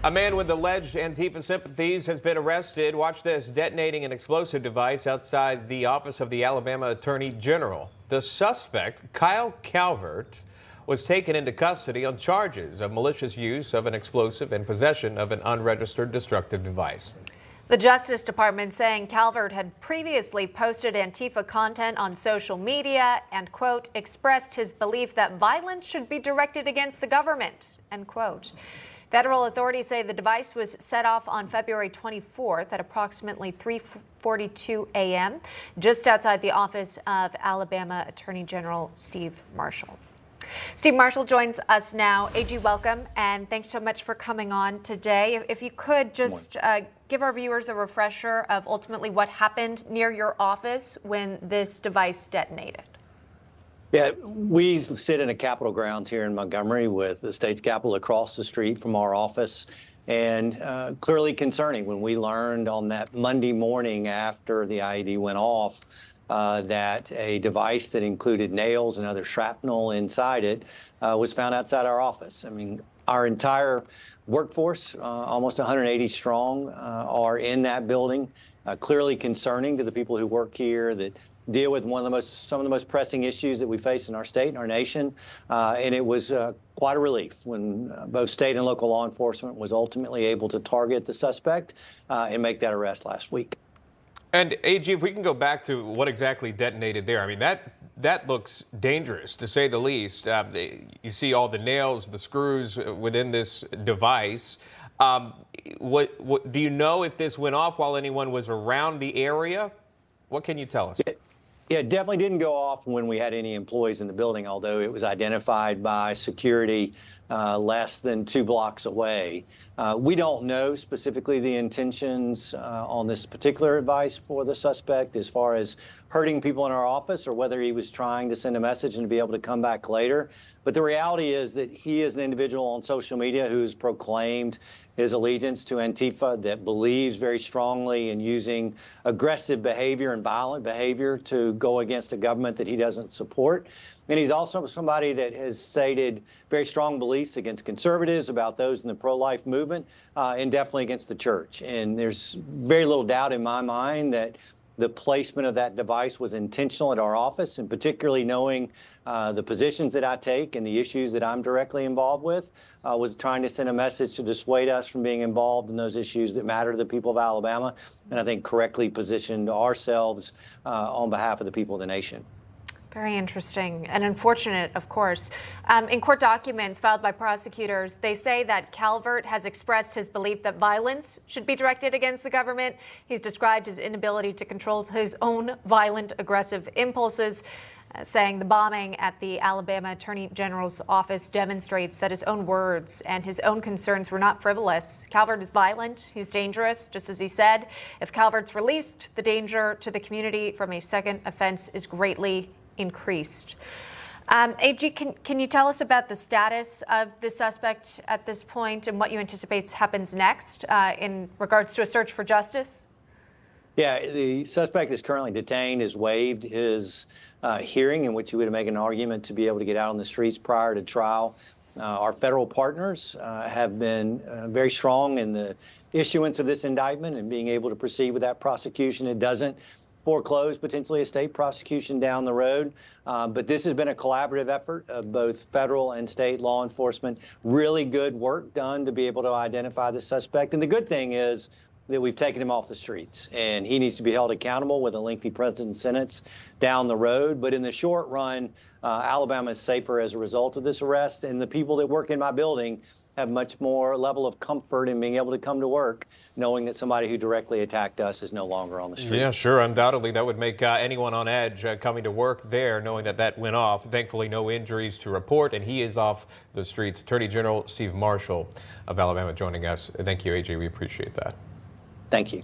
A man with alleged Antifa sympathies has been arrested. Watch this, detonating an explosive device outside the office of the Alabama Attorney General. The suspect, Kyle Calvert, was taken into custody on charges of malicious use of an explosive and possession of an unregistered destructive device. The Justice Department saying Calvert had previously posted Antifa content on social media and, quote, expressed his belief that violence should be directed against the government, end quote. Federal authorities say the device was set off on February 24th at approximately 3:42 a.m. just outside the office of Alabama Attorney General Steve Marshall. Steve Marshall joins us now. AG, welcome, and thanks so much for coming on today. If you could just give our viewers a refresher of ultimately what happened near your office when this device detonated. Yeah, we sit in a Capitol grounds here in Montgomery with the state's Capitol across the street from our office. And clearly concerning when we learned on that Monday morning after the IED went off that a device that included nails and other shrapnel inside it was found outside our office. I mean, our entire workforce, almost 180 strong, are in that building. Clearly concerning to the people who work here that deal with some of the most pressing issues that we face in our state and our nation. And it was quite a relief when both state and local law enforcement was ultimately able to target the suspect and make that arrest last week. And AG, if we can go back to what exactly detonated there, I mean, that looks dangerous to say the least. You see all the nails, the screws within this device. What do you know if this went off while anyone was around the area? What can you tell us? Yeah, it definitely didn't go off when we had any employees in the building, although it was identified by security less than 2 blocks away. We don't know specifically the intentions on this particular device for the suspect as far as hurting people in our office or whether he was trying to send a message and to be able to come back later. But the reality is that he is an individual on social media who's proclaimed his allegiance to Antifa, that believes very strongly in using aggressive behavior and violent behavior to go against a government that he doesn't support. And he's also somebody that has stated very strong beliefs against conservatives, about those in the pro-life movement, and definitely against the church. And there's very little doubt in my mind that the placement of that device was intentional at our office, and particularly knowing the positions that I take and the issues that I'm directly involved with, was trying to send a message to dissuade us from being involved in those issues that matter to the people of Alabama, and I think correctly positioned ourselves on behalf of the people of the nation. Very interesting and unfortunate, of course. In court documents filed by prosecutors, they say that Calvert has expressed his belief that violence should be directed against the government. He's described his inability to control his own violent, aggressive impulses, saying the bombing at the Alabama Attorney General's office demonstrates that his own words and his own concerns were not frivolous. Calvert is violent. He's dangerous, just as he said. If Calvert's released, the danger to the community from a second offense is greatly increased. AG, can you tell us about the status of the suspect at this point and what you anticipate happens next in regards to a search for justice? Yeah, the suspect is currently detained, has waived his hearing in which he would make an argument to be able to get out on the streets prior to trial. Our federal partners have been very strong in the issuance of this indictment and being able to proceed with that prosecution. It doesn't foreclose potentially a state prosecution down the road. But this has been a collaborative effort of both federal and state law enforcement. Really good work done to be able to identify the suspect. And the good thing is that we've taken him off the streets, and he needs to be held accountable with a lengthy prison sentence down the road. But in the short run, Alabama is safer as a result of this arrest, and the people that work in my building have much more level of comfort in being able to come to work knowing that somebody who directly attacked us is no longer on the street. Yeah, sure. Undoubtedly, that would make anyone on edge coming to work there, knowing that went off. Thankfully, no injuries to report, and he is off the streets. Attorney General Steve Marshall of Alabama joining us. Thank you, AJ. We appreciate that. Thank you.